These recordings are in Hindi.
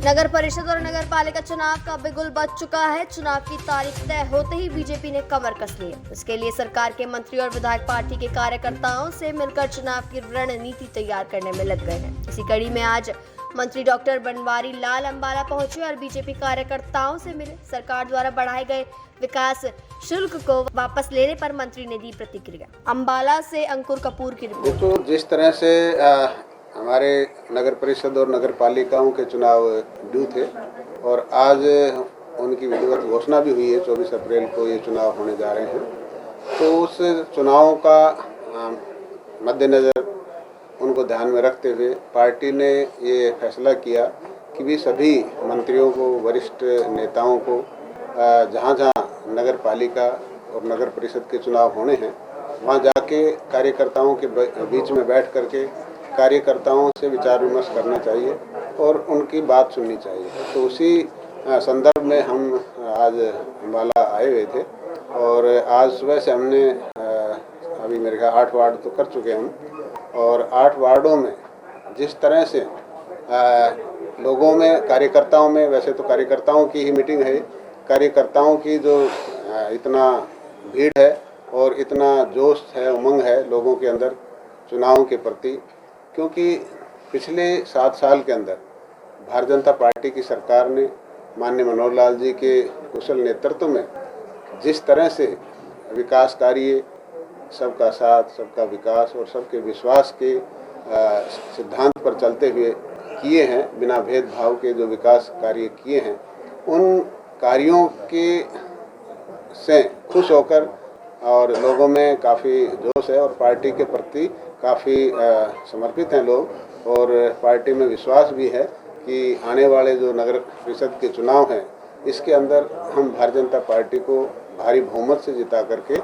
नगर परिषद और नगर पालिका चुनाव का बिगुल बज चुका है। चुनाव की तारीख तय होते ही बीजेपी ने कमर कस ली है। इसके लिए सरकार के मंत्री और विधायक पार्टी के कार्यकर्ताओं से मिलकर चुनाव की रणनीति तैयार करने में लग गए हैं। इसी कड़ी में आज मंत्री डॉक्टर बनवारी लाल अंबाला पहुंचे और बीजेपी कार्यकर्ताओं से मिले। सरकार द्वारा बढ़ाए गए विकास शुल्क को वापस लेने पर मंत्री ने दी प्रतिक्रिया। अंबाला से अंकुर कपूर की रिपोर्ट। तो जिस तरह से हमारे नगर परिषद और नगर पालिकाओं के चुनाव ड्यू थे और आज उनकी विधिवत घोषणा भी हुई है, 24 अप्रैल को ये चुनाव होने जा रहे हैं। तो उस चुनावों का मद्देनज़र उनको ध्यान में रखते हुए पार्टी ने ये फैसला किया कि भी सभी मंत्रियों को, वरिष्ठ नेताओं को जहाँ जहाँ नगर पालिका और नगर परिषद के चुनाव होने हैं वहाँ जाके कार्यकर्ताओं के बीच में बैठ करके कार्यकर्ताओं से विचार विमर्श करना चाहिए और उनकी बात सुननी चाहिए। तो उसी संदर्भ में हम आज अंबाला आए हुए थे और आज सुबह से हमने अभी मेरे ख्याल 8 वार्ड तो कर चुके हैं हम, और 8 वार्डों में जिस तरह से लोगों में, कार्यकर्ताओं में, वैसे तो कार्यकर्ताओं की ही मीटिंग है, कार्यकर्ताओं की जो इतना भीड़ है और इतना जोश है, उमंग है लोगों के अंदर चुनाव के प्रति, क्योंकि पिछले 7 साल के अंदर भारतीय जनता पार्टी की सरकार ने माननीय मनोहर लाल जी के कुशल नेतृत्व में जिस तरह से विकास कार्य, सबका साथ, सबका विकास और सबके विश्वास के सिद्धांत पर चलते हुए किए हैं, बिना भेदभाव के जो विकास कार्य किए हैं, उन कार्यों के से खुश होकर और लोगों में काफ़ी जोश है और पार्टी के प्रति काफ़ी समर्पित हैं लोग और पार्टी में विश्वास भी है कि आने वाले जो नगर परिषद के चुनाव हैं इसके अंदर हम भारतीय जनता पार्टी को भारी बहुमत से जिता करके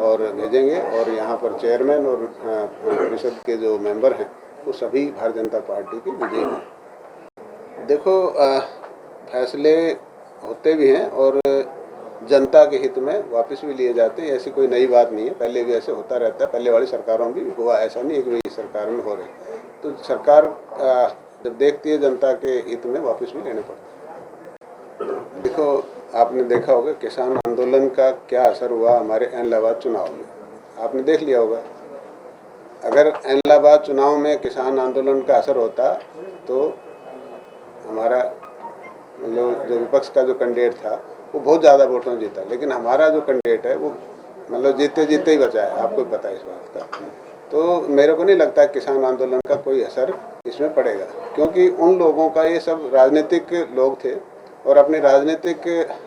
और भेजेंगे और यहाँ पर चेयरमैन और परिषद के जो मेंबर हैं वो सभी भारतीय जनता पार्टी के विजयी हैं। देखो, फैसले होते भी हैं और जनता के हित में वापस भी लिए जाते हैं, ऐसी कोई नई बात नहीं है, पहले भी ऐसे होता रहता है, पहले वाली सरकारों में भी हुआ, ऐसा नहीं है कि वही सरकार में हो रही। तो सरकार जब देखती है जनता के हित में वापस भी लेने पड़ते हैं। देखो, आपने देखा होगा किसान आंदोलन का क्या असर हुआ हमारे इलाहाबाद चुनाव में, आपने देख लिया होगा। अगर इलाहाबाद चुनाव में किसान आंदोलन का असर होता तो हमारा जो विपक्ष का जो कैंडिडेट था वो बहुत ज़्यादा वोटों में जीता, लेकिन हमारा जो कैंडिडेट है वो जीते ही बचा है, आपको पता है इस बात का। तो मेरे को नहीं लगता किसान आंदोलन का कोई असर इसमें पड़ेगा, क्योंकि उन लोगों का, ये सब राजनीतिक लोग थे और अपने राजनीतिक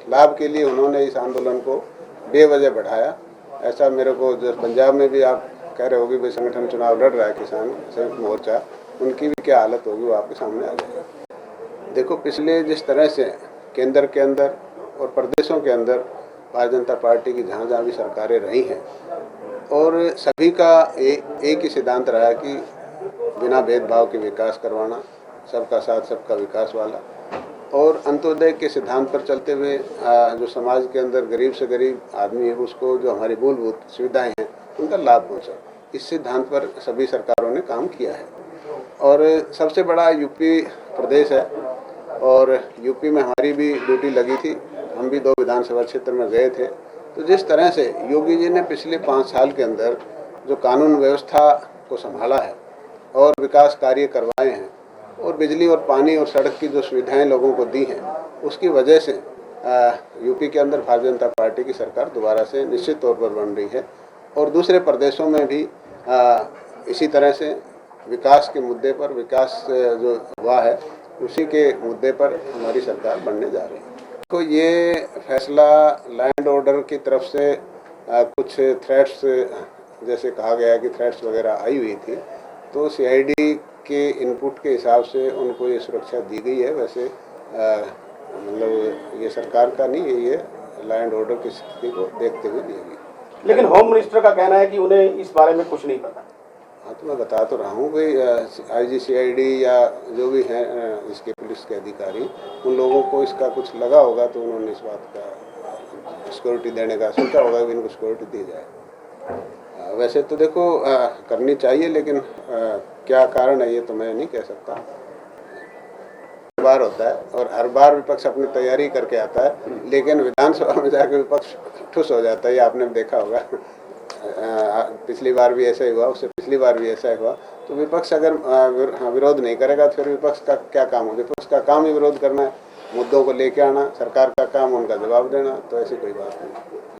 लाभ के लिए उन्होंने इस आंदोलन को बेवजह बढ़ाया। ऐसा मेरे को, जो पंजाब में भी आप कह रहे होगी भाई संगठन चुनाव लड़ रहा है किसान संयुक्त मोर्चा, उनकी भी क्या हालत होगी वो आपके सामने आ जाएगा। देखो, पिछले जिस तरह से केंद्र के अंदर और प्रदेशों के अंदर भारतीय जनता पार्टी की जहाँ जहाँ भी सरकारें रही हैं और सभी का एक ही सिद्धांत रहा कि बिना भेदभाव के विकास करवाना, सबका साथ सबका विकास वाला, और अंत्योदय के सिद्धांत पर चलते हुए जो समाज के अंदर गरीब से गरीब आदमी है उसको जो हमारी मूलभूत सुविधाएं हैं उनका लाभ पहुँचा, इस सिद्धांत पर सभी सरकारों ने काम किया है। और सबसे बड़ा यूपी प्रदेश है और यूपी में हमारी भी ड्यूटी लगी थी, हम भी 2 विधानसभा क्षेत्र में गए थे। तो जिस तरह से योगी जी ने पिछले 5 साल के अंदर जो कानून व्यवस्था को संभाला है और विकास कार्य करवाए हैं और बिजली और पानी और सड़क की जो सुविधाएं लोगों को दी हैं, उसकी वजह से यूपी के अंदर भारतीय जनता पार्टी की सरकार दोबारा से निश्चित तौर पर बन रही है और दूसरे प्रदेशों में भी इसी तरह से विकास के मुद्दे पर, विकास जो हुआ है उसी के मुद्दे पर हमारी सरकार बनने जा रही है। तो ये फैसला लैंड ऑर्डर की तरफ से कुछ थ्रेट्स, जैसे कहा गया कि थ्रेट्स वगैरह आई हुई थी, तो सीआईडी के इनपुट के हिसाब से उनको ये सुरक्षा दी गई है। वैसे ये सरकार का नहीं है, ये लैंड ऑर्डर की स्थिति को देखते हुए दी गई। लेकिन होम मिनिस्टर का कहना है कि उन्हें इस बारे में कुछ नहीं पता। हाँ, तो मैं बता तो रहा हूँ भाई, आईजी सीआईडी या जो भी हैं इसके पुलिस के अधिकारी, उन लोगों को इसका कुछ लगा होगा तो उन्होंने इस बात का सिक्योरिटी देने का सोचा होगा कि इनको सिक्योरिटी दी जाए। वैसे तो देखो करनी चाहिए, लेकिन क्या कारण है ये तो मैं नहीं कह सकता। बार होता है और हर बार विपक्ष अपनी तैयारी करके आता है, लेकिन विधानसभा में जाकर विपक्ष ठुस हो जाता है। ये आपने देखा होगा, पिछली बार भी ऐसा ही हुआ, उससे पिछली बार भी ऐसा ही हुआ। तो विपक्ष अगर विरोध नहीं करेगा तो फिर विपक्ष का क्या काम हो? विपक्ष का काम ही विरोध करना है, मुद्दों को लेके आना, सरकार का काम उनका जवाब देना। तो ऐसी कोई बात नहीं।